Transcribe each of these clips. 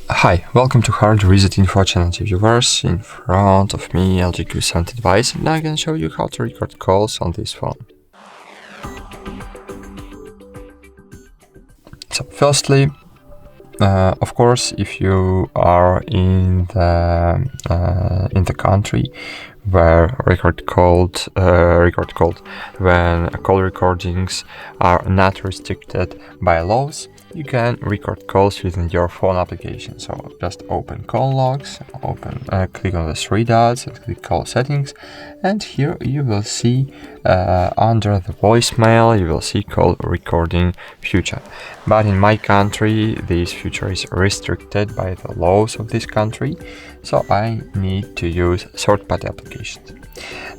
Hi, welcome to HardReset.Info channel viewers. In front of me LG Q70 device, and now I'm going to show you how to record calls on this phone. So firstly, of course, if you are in the country where record called when call recordings are not restricted by laws, you can record calls using your phone application. So just open call logs, click on the three dots and click call settings, and here you will see under the voicemail you will see call recording feature. But in my country this feature is restricted by the laws of this country, so I need to use third-party applications.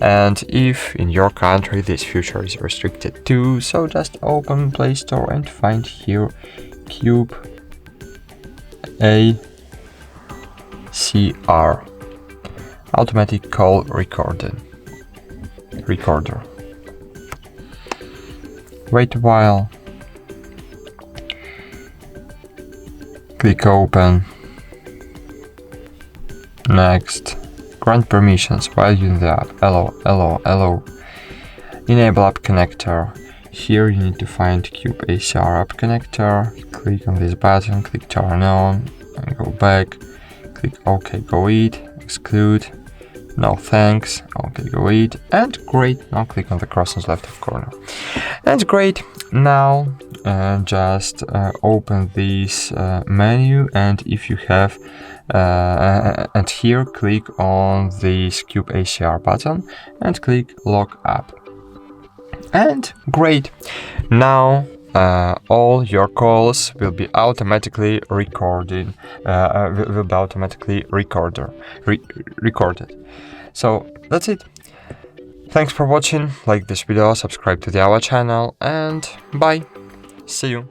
And if in your country this feature is restricted too, so just open Play Store and find here Cube ACR, automatic call recorder. Wait a while, click open, next, grant permissions while using the app, allow, enable app connector. Here you need to find Cube ACR app connector, click on this button, click turn on, and go back, click OK, go eat, exclude, no thanks, OK, go eat, and great, now click on the cross on the left of corner. And great, now just open this menu, and if you have and here click on this Cube ACR button and click log app. And great, now all your calls will be automatically recorded. Recorded. So that's it. Thanks for watching. Like this video, subscribe to our channel, and bye. See you.